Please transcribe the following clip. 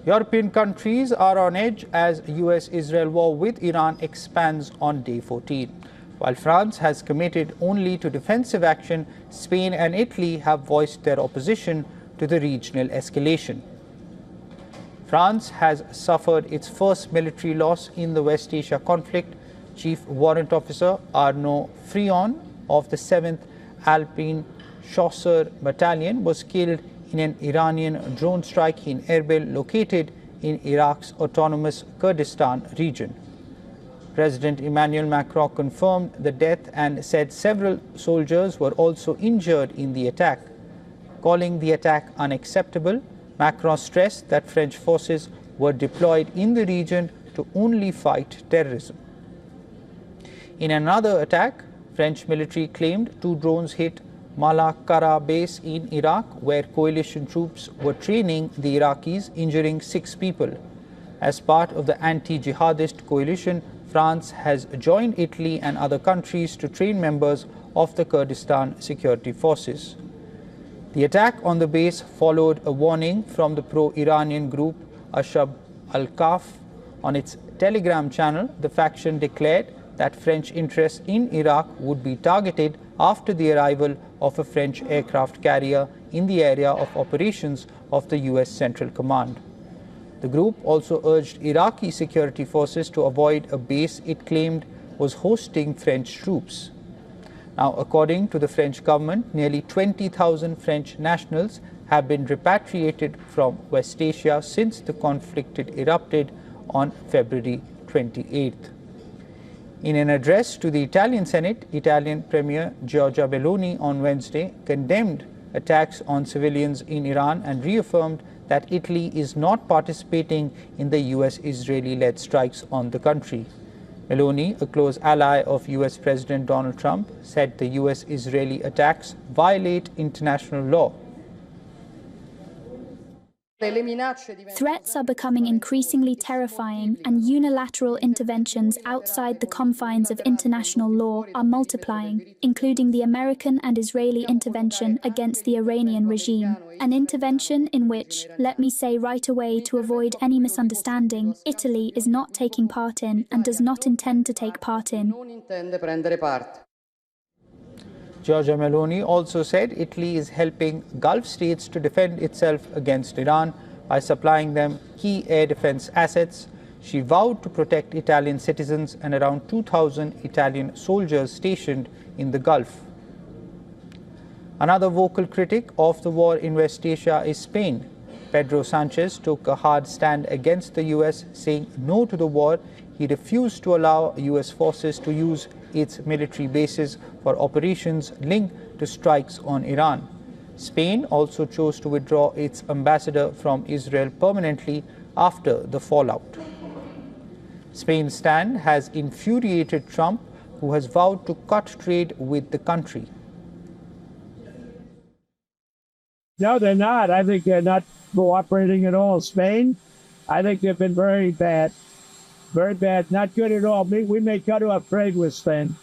European countries are on edge as US-Israel war with Iran expands on day 14. While France has committed only to defensive action, Spain and Italy have voiced their opposition to the regional escalation. France has suffered its first military loss in the West Asia conflict. Chief Warrant Officer Arnaud Frion of the 7th Alpine Chasseur Battalion was killed in an Iranian drone strike in Erbil, located in Iraq's autonomous Kurdistan region. President Emmanuel Macron confirmed the death and said several soldiers were also injured in the attack. Calling the attack unacceptable, Macron stressed that French forces were deployed in the region to only fight terrorism. In another attack, French military claimed 2 drones hit Malakara base in Iraq, where coalition troops were training the Iraqis, injuring 6 people. As part of the anti-jihadist coalition, France has joined Italy and other countries to train members of the Kurdistan security forces. The attack on the base followed a warning from the pro-Iranian group Ashab al-Kaf. On its Telegram channel, the faction declared that French interests in Iraq would be targeted after the arrival of a French aircraft carrier in the area of operations of the US Central Command. The group also urged Iraqi security forces to avoid a base it claimed was hosting French troops. Now, according to the French government, nearly 20,000 French nationals have been repatriated from West Asia since the conflict erupted on February 28th. In an address to the Italian Senate, Italian Premier Giorgia Meloni on Wednesday condemned attacks on civilians in Iran and reaffirmed that Italy is not participating in the US-Israeli-led strikes on the country. Meloni, a close ally of US President Donald Trump, said the US-Israeli attacks violate international law. Threats are becoming increasingly terrifying, and unilateral interventions outside the confines of international law are multiplying, including the American and Israeli intervention against the Iranian regime, an intervention in which, let me say right away to avoid any misunderstanding, Italy is not taking part in and does not intend to take part in. Giorgia Meloni also said Italy is helping Gulf states to defend itself against Iran by supplying them key air defense assets. She vowed to protect Italian citizens and around 2,000 Italian soldiers stationed in the Gulf. Another vocal critic of the war in West Asia is Spain. Pedro Sánchez took a hard stand against the US, saying no to the war. He refused to allow US forces to use its military bases for operations linked to strikes on Iran. Spain also chose to withdraw its ambassador from Israel permanently after the fallout. Spain's stand has infuriated Trump, who has vowed to cut trade with the country. No, they're not. I think they're not cooperating at all. Spain, I think they've been very bad. Very bad. Not good at all. We may cut off trade with Spain.